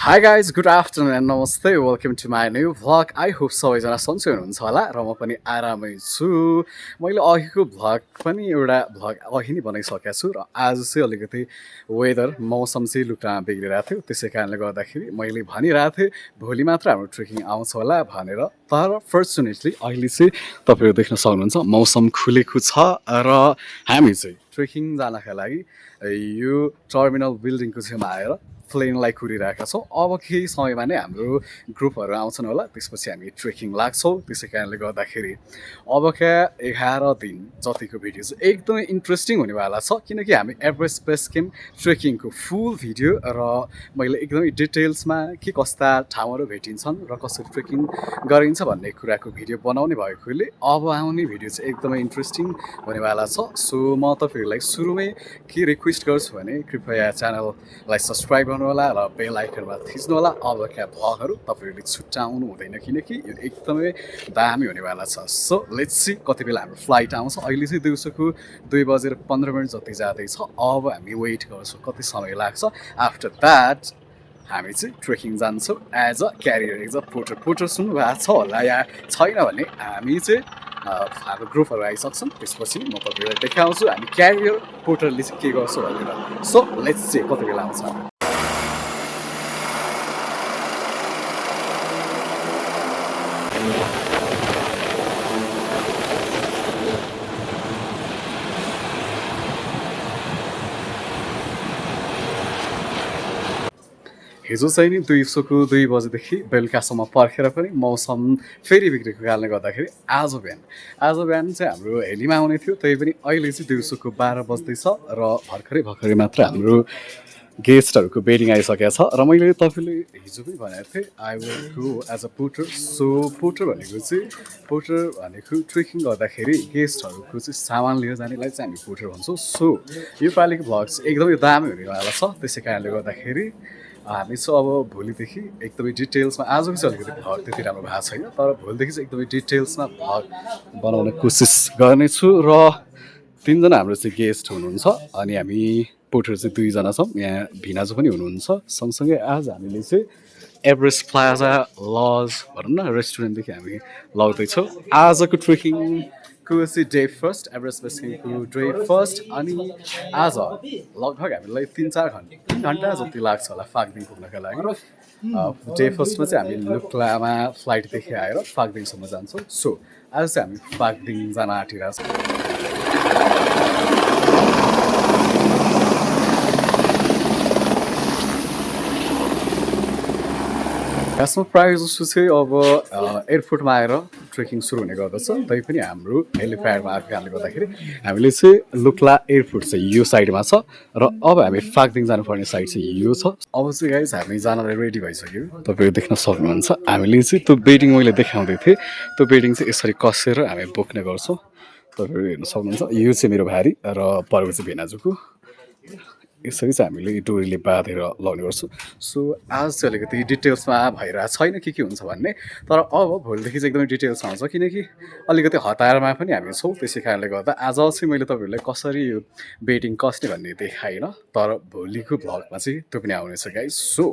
Hi guys, good afternoon and namaste. Welcome to my new vlog. I hope सबैजना सन्चै हुनुहुन्छ होला र म पनि आरामै छु। मैले अघिको भ्लग पनि एउटा भ्लग अघि नै बनाइसकेको छु र आज चाहिँ अलिकति मौसम चाहिँ लुक्रामा बिग्रिरहेको थियो। त्यसै कारणले गर्दाखेरि मैले भनिरहेको थिएँ भोलि मात्र हाम्रो ट्रेकिङ आउँछ होला भनेर। तर फर्चुनेटली अहिले चाहिँ तपाईँहरू देख्न सक्नुहुन्छ मौसम खुलेको छ र हामी चाहिँ ट्रेकिङ जानका लागि यो टर्मिनल बिल्डिङको छेउमा आएर प्लेनलाई कुरिरहेका छौँ। अब केही समयमा नै हाम्रो ग्रुपहरू आउँछन् होला, त्यसपछि हामी ट्रेकिङ लाग्छौँ। त्यसै कारणले गर्दाखेरि अबका 11 दिन जतिको भिडियो चाहिँ एकदमै इन्ट्रेस्टिङ हुनेवाला छ, किनकि हामी एभरेस्ट बेस क्याम्प ट्रेकिङको फुल भिडियो र मैले एकदमै डिटेल्समा के कस्ता ठाउँहरू भेटिन्छन् र कसरी ट्रेकिङ गरिन्छ भन्ने कुराको भिडियो बनाउने भएकोले अब आउने भिडियो चाहिँ एकदमै इन्ट्रेस्टिङ हुनेवाला छ। सो म तपाईँहरूलाई सुरुमै के रिक्वेस्ट गर्छु भने कृपया च्यानललाई सब्सक्राइब गर्नु होला र बेल आइकनमा थिच्नु होला। अबका भ्लगहरू तपाईँहरूले छुट्याउनु हुँदैन, किनकि यो एकदमै दामी हुनेवाला छ। सो लेट्स सी कति बेला हाम्रो फ्लाइट आउँछ। अहिले चाहिँ दिउँसोको 2:15 जति जाँदैछ। अब हामी वेट गर्छौँ कति समय लाग्छ। आफ्टर द्याट हामी चाहिँ ट्रेकिङ जान्छौँ as a carrier, as a porter सुन्नु भएको छ होला या छैन भने हामी चाहिँ हाम्रो ग्रुपहरू आइसक्छन्। त्यसपछि म तपाईँलाई देखाउँछु हामी क्यारियर पोर्टरले चाहिँ के गर्छ भनेर। सो लेट्स चाहिँ कति बेला आउँछ। हिजो चाहिँ नि दिउँसोको 2 बजेदेखि बेलुकासम्म पर्खेर पनि मौसम फेरि बिग्रेको कारणले गर्दाखेरि आज बिहान चाहिँ हाम्रो हेलीमा आउने थियो। त्यही पनि अहिले चाहिँ दिउँसोको 12 बज्दैछ र भर्खरै मात्र हाम्रो गेस्टहरूको बेडिङ आइसकेको छ। र मैले तपाईँले हिजो पनि भनेको थिएँ I will go as a porter. So porter भनेको ट्रेकिङ गर्दाखेरि गेस्टहरूको चाहिँ सामान लिएर जानेलाई चाहिँ हामी पोर्टर भन्छौँ। सो यो पालिको भ्लग चाहिँ एकदमै दामी हुनेवाला छ। त्यसै कारणले गर्दाखेरि हामी चाहिँ अब भोलिदेखि एकदमै डिटेल्समा, आजको चाहिँ अलिकति भ्लग त्यति राम्रो भएको छैन, तर भोलिदेखि चाहिँ एकदमै डिटेल्समा भ्लग बनाउने कोसिस गर्नेछु। र 3 जना हाम्रो चाहिँ गेस्ट हुनुहुन्छ अनि हामी पोर्टर चाहिँ 2 जना छौँ। यहाँ भिनाजु पनि हुनुहुन्छ सँगसँगै। आज हामीले चाहिँ एभरेस्ट प्लाजा लज भनौँ न रेस्टुरेन्टदेखि हामी लग्दैछौँ। आजको ट्रेकिङको चाहिँ डे फर्स्ट, एभरेस्ट बेस क्याम्पको डे फर्स्ट। अनि आज लगभग हामीलाई 3 घन्टा जति लाग्छ होला फाक्दिङ पुग्नका लागि। डे फर्स्टमा चाहिँ हामी लुक्लामा फ्लाइटदेखि आएर फाक्दिङसम्म जान्छौँ। सो आज चाहिँ हामी फाक्दिङ जान आँटिरहेको छौँ। खासमा प्रायः जस्तो चाहिँ अब एयरपोर्टमा आएर ट्रेकिङ सुरु हुने गर्दछ। तैपनि हाम्रो हेलिप्याडमा आएको कारणले गर्दाखेरि हामीले चाहिँ लुक्ला एयरपोर्ट चाहिँ यो साइडमा छ र अब हामी फाक्दिङ जानुपर्ने साइड चाहिँ यो छ। अब चाहिँ गाइज हामी जानलाई रेडी भइसक्यो, तपाईँहरू देख्न सक्नुहुन्छ। हामीले चाहिँ त्यो बेडिङ मैले देखाउँदै थिएँ, त्यो बेडिङ चाहिँ यसरी कसेर हामी बोक्ने गर्छौँ। तपाईँहरू हेर्न सक्नुहुन्छ। यो चाहिँ मेरो भारी र पर्व चाहिँ भेनाजुको। यसरी चाहिँ हामीले डोरीले बाँधेर लाउने गर्छौँ। सो आज चाहिँ अलिकति डिटेल्समा भइरहेको छैन के हुन्छ भन्ने, तर अब भोलिदेखि चाहिँ एकदमै डिटेल्समा आउँछ, किनकि अलिकति हतारमा पनि हामी छौँ। त्यसै कारणले गर्दा आज चाहिँ मैले तपाईँहरूलाई कसरी यो बेडिङ कस्ने भन्ने देखाइनँ, तर भोलिको भ्लगमा चाहिँ त्यो पनि आउनेछ गाइज। सो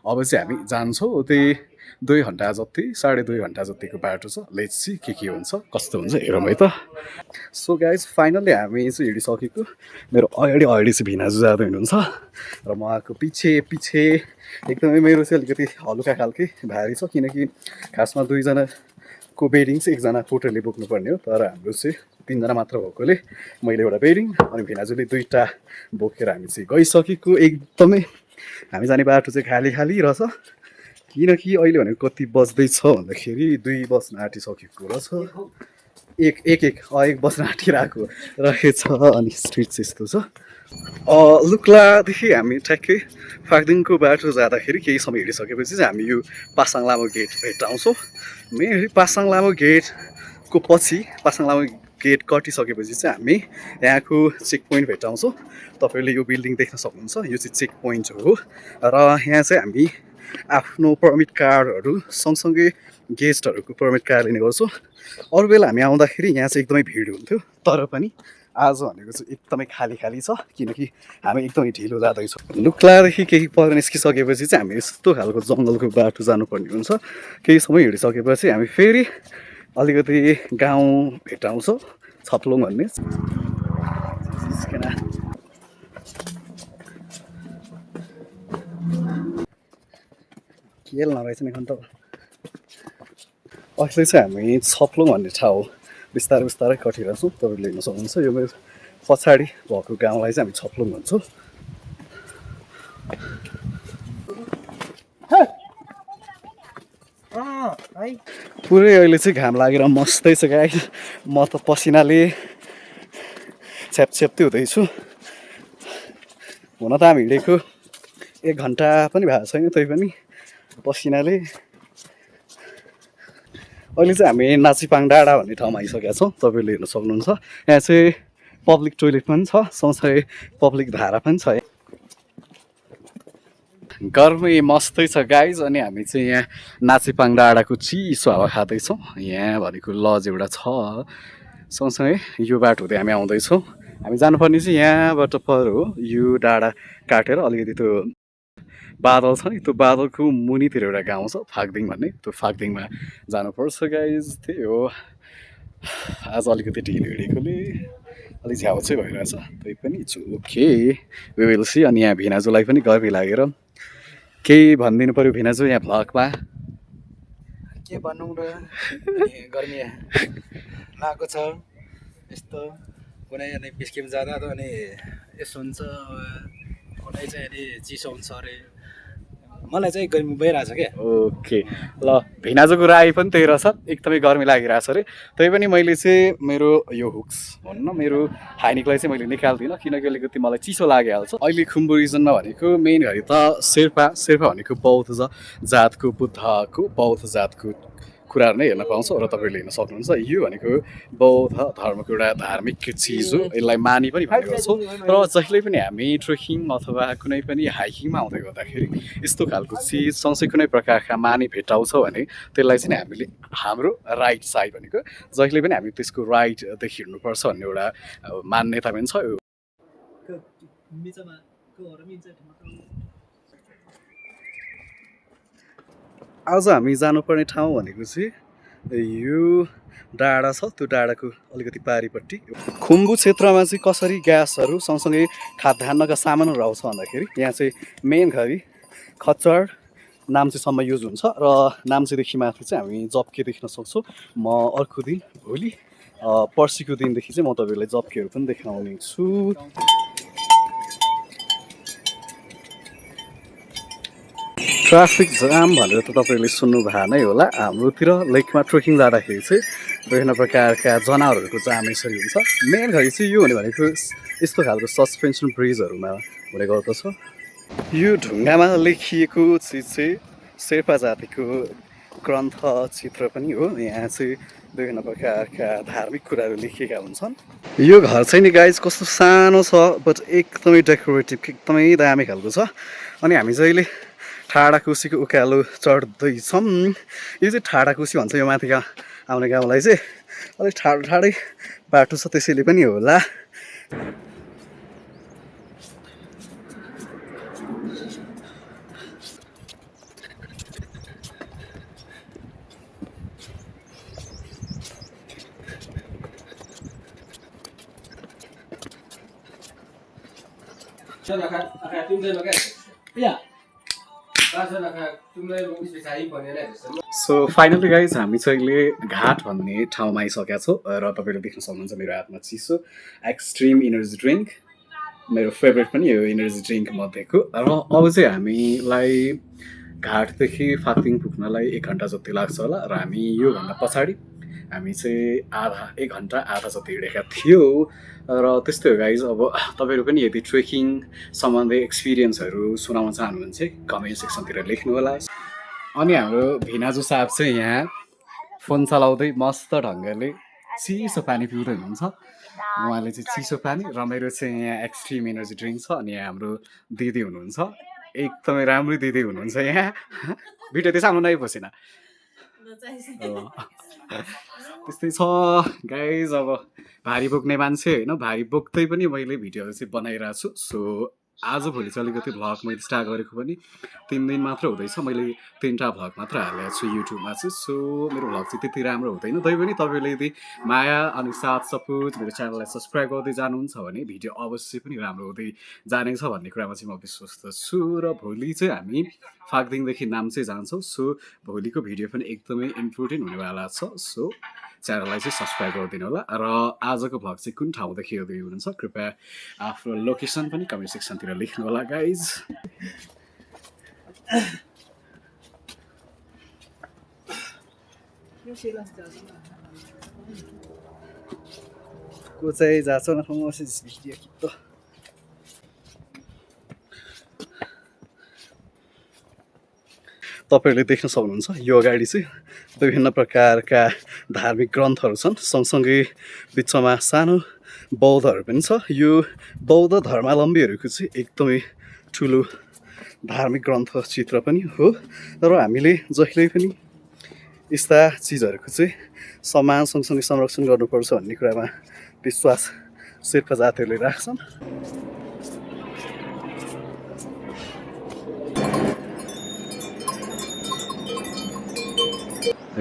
अब चाहिँ हामी जान्छौँ त्यही 2 घन्टा जति, 2.5 घन्टा जतिको बाटो छ। लेट्स सी के हुन्छ कस्तो हुन्छ हेरौँ है त। सो गाइज फाइनल्ली हामी चाहिँ हिँडिसकेको। मेरो अगाडि चाहिँ भिनाजु जाँदै हुनुहुन्छ र म आएको पछि एकदमै मेरो चाहिँ अलिकति हलुका खालके भारी छ, किनकि खासमा 2 जनाको बेडिङ चाहिँ 1 जना पोर्टरले बोक्नुपर्ने हो, तर हाम्रो चाहिँ 3 जना मात्र भएकोले मैले एउटा बेडिङ अनि भिनाजुले 2टा बोकेर हामी चाहिँ गइसकेको। एकदमै हामी जाने बाटो चाहिँ खाली रहेछ, किनकि अहिले भनेको कति बज्दैछ भन्दाखेरि 2 बज्न आँटिसकेको रहेछ। एक बज्न आँटिरहेको रहेछ। अनि स्ट्रिट चाहिँ यस्तो छ। लुक्लादेखि हामी ठ्याक्कै फाक्दिङको बाटो जाँदाखेरि केही समय हिँडिसकेपछि चाहिँ हामी यो पासाङ लामो गेट भेट्टाउँछौँ। मेन पासाङ लामो गेटको पछि पासाङ लामो गेट कटिसकेपछि चाहिँ हामी यहाँको चेक पोइन्ट भेट्टाउँछौँ। तपाईँहरूले यो बिल्डिङ देख्न सक्नुहुन्छ, यो चाहिँ चेक पोइन्ट हो। र यहाँ चाहिँ हामी आफ्नो पर्मिट कार्डहरू सँगसँगै गेस्टहरूको पर्मिट कार्ड लिने गर्छौँ। अरू बेला हामी आउँदाखेरि यहाँ चाहिँ एकदमै भिड हुन्थ्यो, तर पनि आज भनेको चाहिँ एकदमै खाली खाली छ किनकि हामी एकदमै ढिलो जाँदैछौँ। लुक्लादेखि केही पर निस्किसकेपछि चाहिँ हामी यस्तो खालको जङ्गलको बाटो जानुपर्ने हुन्छ। केही समय हिँडिसकेपछि हामी फेरि अलिकति गाउँ भेटाउँछौँ, छप्लुङ भन्ने। खेल नरहेछ नि खन्त। अहिले चाहिँ हामी छप्लुङ भन्ने ठाउँ बिस्तारै बिस्तारै कटिरहेछौँ। तपाईँले हेर्न सक्नुहुन्छ यो मेरो पछाडि भएको गाउँलाई चाहिँ हामी छप्लुङ भन्छौँ। पुरै अहिले चाहिँ घाम लागेर मस्तै छ गाई। म त पसिनाले छ्यापछ्याप्ती हुँदैछु। हुन त हामी हिँडेको 1 घन्टा पनि भएको छैन, तै पनि पसिनाले। अहिले चाहिँ हामी नाचिपाङ डाँडा भन्ने ठाउँमा आइसकेका छौँ। तपाईँले हेर्न सक्नुहुन्छ यहाँ चाहिँ पब्लिक टोइलेट पनि छ, सँगसँगै पब्लिक धारा पनि छ। गर्मी मस्तै छ गाइज। अनि हामी चाहिँ यहाँ नाचिपाङ डाँडाको चिसो हावा खाँदैछौँ। यहाँ भनेको लज एउटा छ, सँगसँगै यो बाटो हुँदै हामी आउँदैछौँ। हामी जानुपर्ने चाहिँ यहाँबाट पर हो। यो डाँडा काटेर अलिकति त्यो बादल छ नि, त्यो बादलको मुनितिर एउटा गाउँ छ फाक्दिङ भन्ने, त्यो फाक्दिङमा जानुपर्छ गाइज। त्यही हो, आज अलिकति ढिलो हिँडेकोले अलिक झ्याउ चाहिँ भइरहेछ, तै पनि it's okay, we will see. अनि यहाँ भिनाजुलाई पनि गर्मी लागेर केही भनिदिनु पऱ्यो भिनाजु यहाँ भ्लगमा। के भनौँ र, गर्मी लागेको छ यस्तो। कुनै अनि बिस्किम जाँदा त अनि यस्तो हुन्छ, कुनै चाहिँ अनि चिसो हुन्छ अरे। मलाई चाहिँ गर्मी भइरहेछ क्या। ओके ल, भिनाजुको राई पनि त्यही रहेछ, एकदमै गर्मी लागिरहेछ अरे। तै पनि मैले चाहिँ मेरो यो हुक्स भनौँ न, मेरो हाइनिकलाई चाहिँ मैले निकाल्दिनँ किनकि अलिकति मलाई चिसो लागिहाल्छ। अहिले खुम्बु रिजनमा भनेको मेन गरी त शेर्पा भनेको बौद्ध जातको, बुद्धको बौद्ध जातको कुराहरू नै हेर्न पाउँछौँ। र तपाईँले हेर्न सक्नुहुन्छ यो भनेको बौद्ध धर्मको एउटा धार्मिक चिज हो, यसलाई मानि पनि भन्ने गर्छौँ। र जहिले पनि हामी ट्रेकिङ अथवा कुनै पनि हाइकिङमा आउँदै गर्दाखेरि यस्तो खालको चिज सँगसँगै कुनै प्रकारका मानि भेटाउँछौँ भने त्यसलाई चाहिँ हामीले हाम्रो राइट साइड भनेको जहिले पनि हामी त्यसको राइटदेखि हिँड्नुपर्छ भन्ने एउटा मान्यता पनि छ। आज हामी जानुपर्ने ठाउँ भनेको चाहिँ यो डाँडा छ, त्यो डाँडाको अलिकति पारिपट्टि। खुम्बु क्षेत्रमा चाहिँ कसरी ग्यासहरू सँगसँगै खाद्यान्नका सामानहरू आउँछ भन्दाखेरि यहाँ चाहिँ मेन गरी खच्चड नाम्चीसम्म युज हुन्छ। र नाम्चीदेखि माथि चाहिँ हामी जप्के देख्न सक्छौँ। म अर्को दिन भोलि पर्सिको दिनदेखि चाहिँ म तपाईँहरूलाई जप्केहरू पनि देखाउने छु। ट्राफिक जाम भनेर त तपाईँहरूले सुन्नु भएको नै होला। हाम्रोतिर लेकमा ट्रेकिङ जाँदाखेरि चाहिँ विभिन्न प्रकारका जनावरहरूको जाम यसरी हुन्छ। मेन गरी चाहिँ यो हुने भनेको यस्तो खालको सस्पेन्सन ब्रिजहरूमा हुने गर्दछ। यो ढुङ्गामा लेखिएको चिज चाहिँ शेर्पा जातिको ग्रन्थ चित्र पनि हो। यहाँ चाहिँ विभिन्न प्रकारका धार्मिक कुराहरू लेखिएका हुन्छन्। यो घर चाहिँ नि गाइज कस्तो सानो छ, बट एकदमै डेकोरेटिभ, एकदमै दामी खालको छ। अनि हामी चाहिँ अहिले ठाडाकोसीको उकालो चढ्दैछौँ। यो चाहिँ ठाडाकोसी भन्छ यो माथि आउने गाउँलाई चाहिँ। अलिक ठाडै बाटो छ त्यसैले पनि होला। सो फाइनली गाइज हामी चाहिँ अहिले घाट भन्ने ठाउँमा आइसकेका छौँ। र तपाईँले देख्न सक्नुहुन्छ मेरो हातमा चिसो एक्सट्रिम इनर्जी ड्रिङ्क, मेरो फेभरेट पनि यो इनर्जी ड्रिङ्क मध्येको। र अब चाहिँ हामीलाई घाटदेखि फाक्दिङ पुग्नलाई 1 घन्टा जति लाग्छ होला। र हामी योभन्दा पछाडि हामी चाहिँ 1 घन्टा आधा जति हिँडेका थियौँ। र त्यस्तै हो गाइज। अब तपाईँहरू पनि यदि ट्रेकिङ सम्बन्धी एक्सपिरियन्सहरू सुनाउन चाहनुहुन्छ कमेन्ट सेक्सनतिर लेख्नु होला। अनि हाम्रो भिनाजु साहब चाहिँ यहाँ फोन चलाउँदै मस्त ढङ्गले चिसो पानी पिउँदै हुनुहुन्छ। उहाँले चाहिँ चिसो पानी र मेरो चाहिँ यहाँ एक्सट्रिम इनर्जी ड्रिङ्क छ। अनि यहाँ हाम्रो दिदी हुनुहुन्छ, एकदमै राम्रो दिदी हुनुहुन्छ यहाँ। भिडियो त्यो सामु नै पसेन। त्यस्तै छ गाइज। अब भारी बोक्ने मान्छे होइन, भारी बोक्दै पनि मैले भिडियोहरू चाहिँ बनाइरहेको छु। सो आज भोलि चाहिँ अलिकति भ्लग मैले स्टार्ट गरेको पनि 3 दिन मात्र हुँदैछ। मैले 3टा भ्लग मात्र हालेको छु युट्युबमा चाहिँ। सो मेरो भ्लग चाहिँ त्यति राम्रो हुँदैन। तै पनि तपाईँले यदि माया अनि साथ सपोर्ट मेरो च्यानललाई सब्सक्राइब गर्दै जानुहुन्छ भने भिडियो अवश्य पनि राम्रो हुँदै जानेछ भन्ने कुरामा चाहिँ म विश्वस्त छु। र भोलि चाहिँ हामी फाक्दिङदेखि नाम्चे जान्छौँ। सो भोलिको भिडियो पनि एकदमै इम्पोर्टेन्ट हुनेवाला छ। सो च्यानललाई चाहिँ सब्सक्राइब गरिदिनु होला। र आजको भ्लग चाहिँ कुन ठाउँदेखि हेर्दै हुनुहुन्छ कृपया आफ्नो लोकेसन पनि कमेन्ट सेक्सनतिर लेख्नु होला गाइज। को चाहिँ जान्छ न भिडियो त तपाईँहरूले देख्न सक्नुहुन्छ यो अगाडि चाहिँ विभिन्न प्रकारका धार्मिक ग्रन्थहरू छन्। सँगसँगै बिचमा सानो बौद्धहरू पनि छ। यो बौद्ध धर्मावलम्बीहरूको चाहिँ एकदमै ठुलो धार्मिक ग्रन्थ चित्र पनि हो। र हामीले जहिले पनि यस्ता चिजहरूको चाहिँ सम्मान सँगसँगै संरक्षण गर्नुपर्छ भन्ने कुरामा विश्वास शेर्पा जातिहरूले राख्छन्।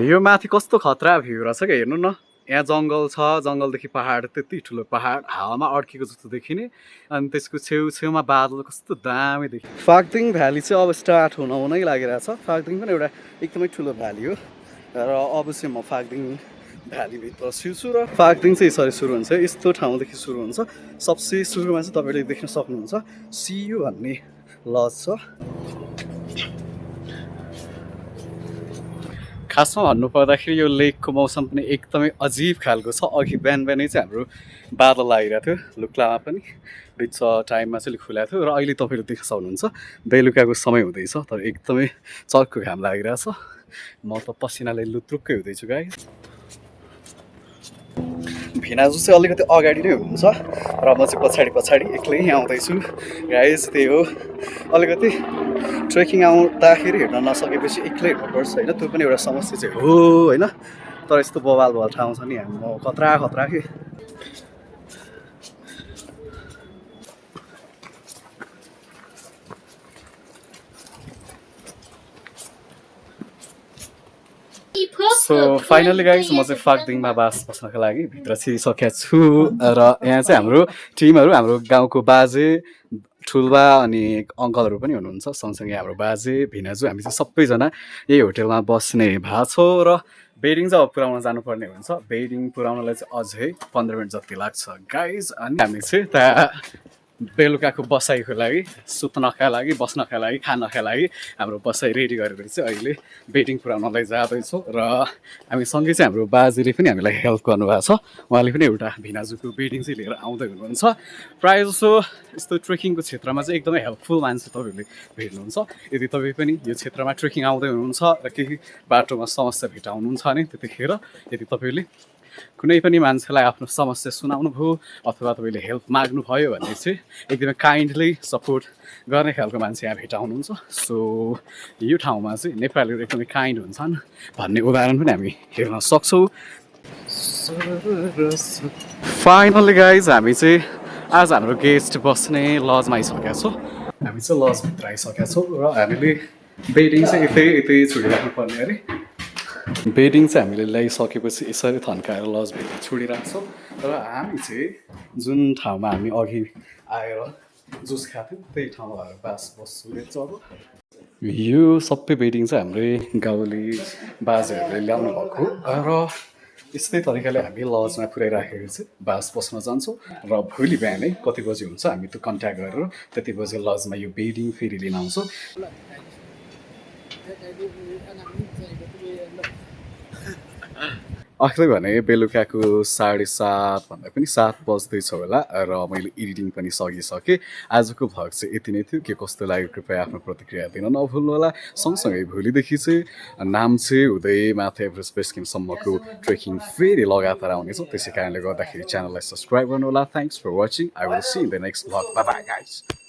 यो माथि कस्तो खतरा भ्यू रहेछ क्या, हेर्नु न। यहाँ जङ्गल छ, जङ्गलदेखि पहाड, त्यति ठुलो पहाड हावामा अड्केको जस्तो देखिने। अनि त्यसको छेउछेउमा बादल कस्तो दामी देखियो। फाक्दिङ भ्याली चाहिँ अब स्टार्ट हुनै लागिरहेछ। फाक्दिङ पनि एउटा एकदमै ठुलो भ्याली हो। र अब चाहिँ म फाक्दिङ भ्यालीभित्र छिर्छु। र फाक्दिङ चाहिँ यसरी सुरु हुन्छ, यस्तो ठाउँदेखि सुरु हुन्छ। सबसे सुरुमा चाहिँ तपाईँले देख्न सक्नुहुन्छ सियु भन्ने लज छ। खासमा भन्नुपर्दाखेरि यो लेकको मौसम पनि एकदमै अजिब खालको छ। अघि बिहान बिहानै चाहिँ हाम्रो बादल आइरहेको थियो, लुक्लामा पनि बिच टाइममा चाहिँ खुलाएको थियो। र अहिले तपाईँले देख्न सक्नुहुन्छ बेलुकाको समय हुँदैछ, तर एकदमै चर्को घाम लागिरहेछ। म त पसिनाले लुत्रुक्कै हुँदैछु गाइस। भिनाजु चाहिँ अलिकति अगाडि नै हुनुहुन्छ र म चाहिँ पछाडि पछाडि एक्लै आउँदैछु गाइस। त्यही हो, अलिकति ट्रेकिङ आउँदाखेरि हेर्न नसकेपछि एक्लै हिँड्नुपर्छ होइन, त्यो पनि एउटा समस्या चाहिँ हो होइन। तर यस्तो बवाल ठाउँ छ नि हाम्रो, खतरा खतरा के। सो फाइनली गाइस म चाहिँ फाक्दिङमा बास बस्नको लागि भित्र छिरिसकेको छु। र यहाँ चाहिँ हाम्रो टिमहरू, हाम्रो गाउँको बाजे ठुल्बा अनि अङ्कलहरू पनि हुनुहुन्छ। सँगसँगै हाम्रो बाजे भिनाजु हामी चाहिँ सबैजना यही होटेलमा बस्ने भएको छौँ। र बेडिङ चाहिँ अब पुऱ्याउन जानुपर्ने हुन्छ। बेडिङ पुऱ्याउनलाई चाहिँ अझै 15 मिनट जति लाग्छ गाइज। अनि हामी चाहिँ त्यहाँ बेलुकाको बसाइको लागि, सुत्नका लागि, बस्नका लागि, खानका लागि हाम्रो बसाइ रेडी गरेर चाहिँ अहिले बेडिङ पुऱ्याउनलाई जाँदैछौँ। र हामी सँगै चाहिँ हाम्रो बाजेले पनि हामीलाई हेल्प गर्नुभएको छ। उहाँले पनि एउटा भिनाजुको बेडिङ चाहिँ लिएर आउँदै हुनुहुन्छ। प्रायः जसो यस्तो ट्रेकिङको क्षेत्रमा चाहिँ एकदमै हेल्पफुल मान्छे तपाईँहरूले भेट्नुहुन्छ। यदि तपाईँ पनि यो क्षेत्रमा ट्रेकिङ आउँदै हुनुहुन्छ र केही बाटोमा समस्या भेटाउनुहुन्छ भने त्यतिखेर यदि तपाईँले कुनै पनि मान्छेलाई आफ्नो समस्या सुनाउनु भयो अथवा तपाईँले हेल्प माग्नुभयो भने चाहिँ एकदमै काइन्डली सपोर्ट गर्ने खालको मान्छे यहाँ भेटाउनुहुन्छ। सो यो ठाउँमा चाहिँ नेपालीहरू एकदमै काइन्ड हुन्छन् भन्ने उदाहरण पनि हामी हेर्न सक्छौँ। फाइनली गाइज हामी चाहिँ आज हाम्रो गेस्ट बस्ने लजमा आइसकेका छौँ। हामी चाहिँ लजभित्र आइसकेका छौँ र हामीले बेडिङ चाहिँ यतै छोडिराख्नु पर्ने अरे। बेडिङ चाहिँ हामीले ल्याइसकेपछि यसरी थन्काएर लजभित्र छोडिरहेको छौँ। र हामी चाहिँ जुन ठाउँमा हामी अघि आएर जुस खाएको थियौँ त्यही ठाउँमा बास बस्छु अब। यो सबै बेडिङ चाहिँ हाम्रै गाउँले बाजेहरूले ल्याउनु भएको र यस्तै तरिकाले हामी लजमा पुऱ्याइराखेर चाहिँ बास बस्न जान्छौँ। र भोलि बिहानै कति बजी हुन्छ हामी त्यो कन्ट्याक्ट गरेर त्यति बजी लजमा यो बेडिङ फेरि लिन आउँछौँ। अहिले भने बेलुकाको 7:30 भन्दा पनि 7 बज्दैछ होला। र मैले एडिटिङ पनि सकिसकेँ। आजको भ्लग चाहिँ यति नै थियो। के कस्तो लाग्यो कृपया आफ्नो प्रतिक्रिया दिन नभुल्नु होला। सँगसँगै भोलिदेखि चाहिँ नाम्चे हुँदै माथि एभरेस्ट बेस क्याम्पसम्मको ट्रेकिङ फेरि लगातार आउनेछ। त्यसै कारणले गर्दाखेरि च्यानललाई सब्सक्राइब गर्नु होला। Thanks for watching. I will see in the next vlog. Bye bye guys.